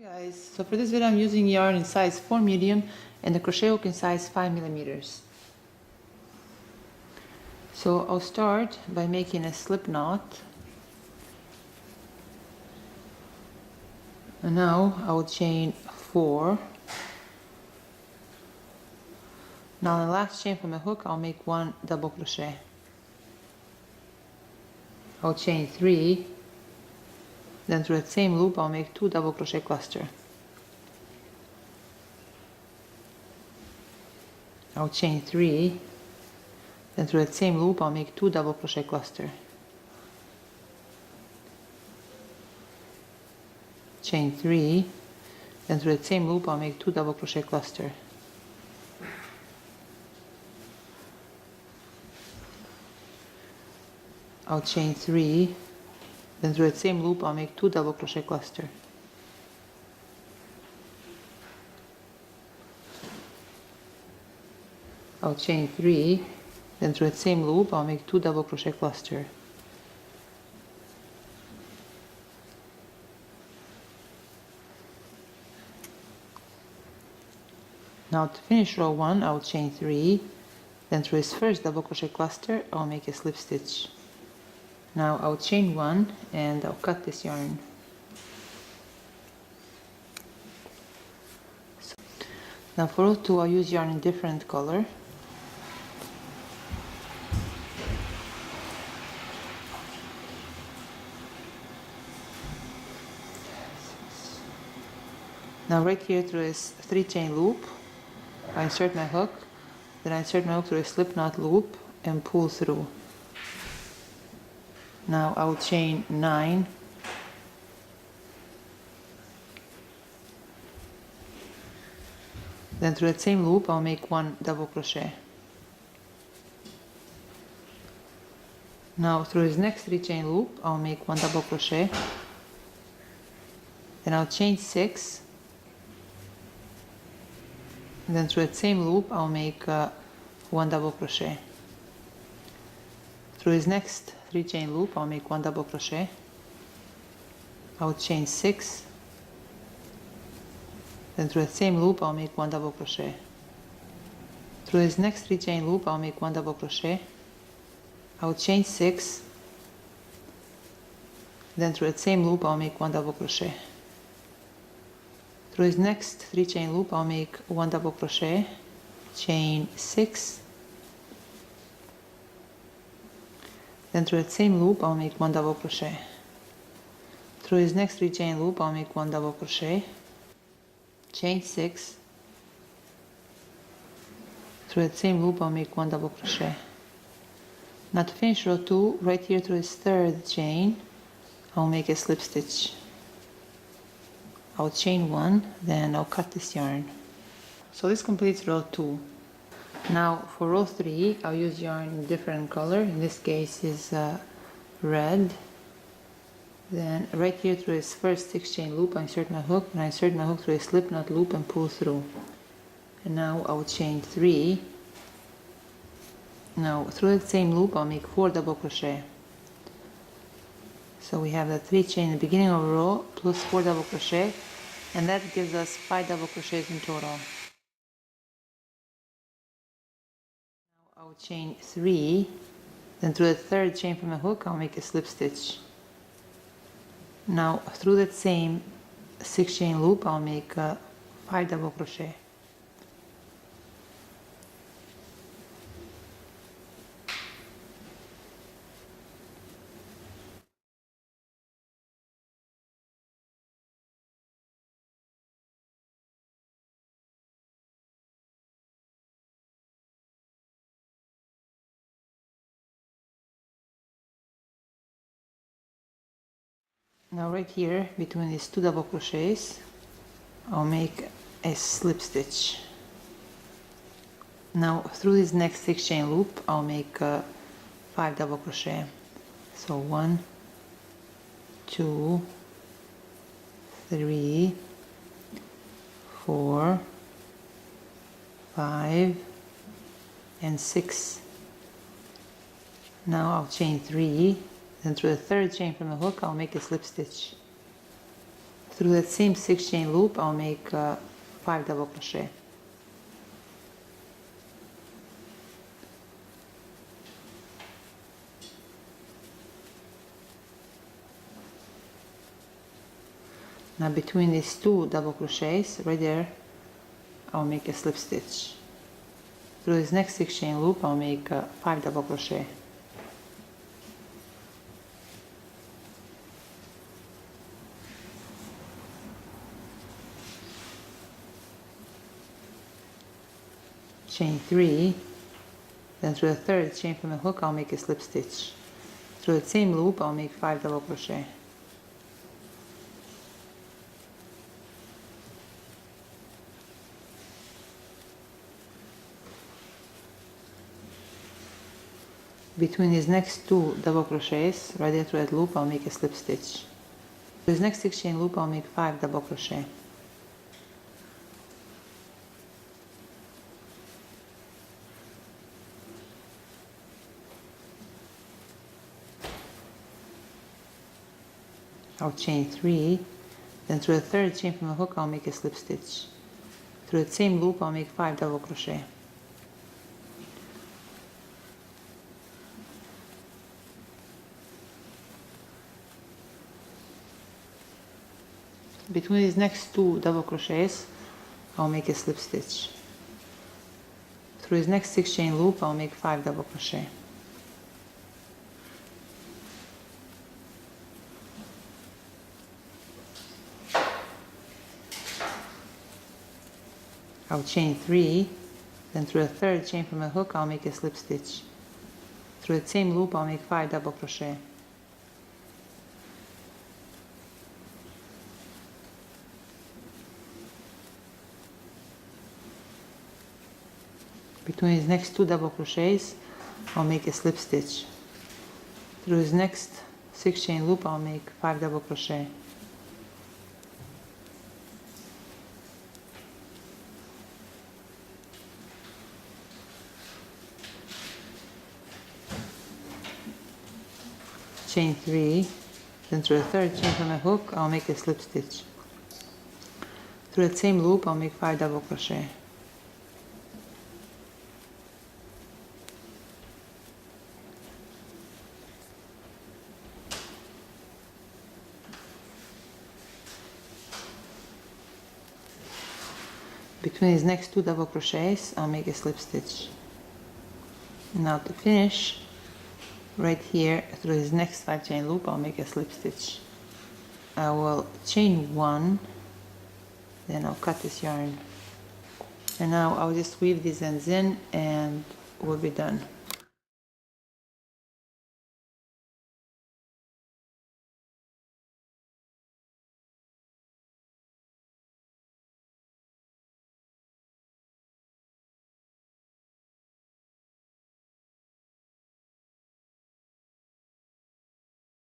Guys, so for this video I'm using yarn in size 4 medium and the crochet hook in size 5 millimeters. So I'll start by making a slip knot, and now I will chain 4. Now on the last chain from the hook I'll make 1 double crochet. I'll chain 3, then through the same loop I'll make 2 double crochet cluster. I'll chain 3, then through the same loop I'll make 2 double crochet cluster. Chain 3, then through the same loop I'll make 2 double crochet cluster. I'll chain 3, then through the same loop I'll make 2 double crochet cluster. I'll chain 3, then through the same loop I'll make 2 double crochet cluster. Now to finish row 1 I'll chain 3, then through this first double crochet cluster I'll make a slip stitch. Now I'll chain 1 and I'll cut this yarn. Now for row 2 I'll use yarn in different color. Now right here through this 3 chain loop I insert my hook, then I insert my hook through a slip knot loop and pull through. Now I will chain 9, then through that same loop I'll make 1 double crochet. Now through this next 3 chain loop I'll make 1 double crochet, then I'll chain 6, and then through that same loop I'll make 1 double crochet. Through this next 3 chain loop I'll make 1 double crochet. I'll chain 6, then through the same loop I'll make 1 double crochet. Through this next 3 chain loop I'll make 1 double crochet. I'll chain 6, then through the same loop I'll make 1 double crochet. Through this next 3 chain loop I'll make 1 double crochet, chain 6, then through the same loop I'll make 1 double crochet. Through this next 3 chain loop I'll make 1 double crochet, chain 6, through the same loop I'll make 1 double crochet. Now to finish row 2, right here through this 3rd chain I'll make a slip stitch. I'll chain 1, then I'll cut this yarn. So this completes row 2. Now for row 3 I'll use yarn in different color. In this case is red. Then right here through this first 6 chain loop I insert my hook, and I insert my hook through a slip knot loop and pull through. And now I'll chain 3. Now through the same loop I'll make 4 double crochet. So we have the 3 chain in the beginning of a row plus 4 double crochet, and that gives us 5 double crochets in total. Now I'll chain 3, then through the 3rd chain from the hook I'll make a slip stitch. Now through that same 6 chain loop I'll make 5 double crochet. Now right here between these 2 double crochets I'll make a slip stitch. Now through this next 6 chain loop I'll make 5 double crochet. So 1, 2, 3, 4, 5, and 6. Now I'll chain 3, then through the 3rd chain from the hook I'll make a slip stitch. Through that same 6 chain loop I'll make 5 double crochet. Now between these 2 double crochets right there I'll make a slip stitch. Through this next 6 chain loop I'll make 5 double crochet. Chain 3, then through the third chain from the hook I'll make a slip stitch. Through the same loop I'll make 5 double crochet. Between these next 2 double crochets right there through that loop I'll make a slip stitch. Through this next 6 chain loop I'll make 5 double crochet. I'll chain 3, then through the third chain from the hook I'll make a slip stitch. Through the same loop I'll make 5 double crochet. Between these next 2 double crochets I'll make a slip stitch. Through this next 6 chain loop I'll make 5 double crochet. I'll chain 3, then through a third chain from a hook I'll make a slip stitch. Through the same loop I'll make 5 double crochet. Between these next 2 double crochets I'll make a slip stitch. Through this next 6 chain loop I'll make 5 double crochet. Chain 3, then through the third chain from a hook I'll make a slip stitch. Through that same loop I'll make 5 double crochet. Between these next 2 double crochets I'll make a slip stitch. Now to finish, right here through this next 5 chain loop I'll make a slip stitch. I will chain 1, then I'll cut this yarn, and now I'll just weave these ends in and we'll be done.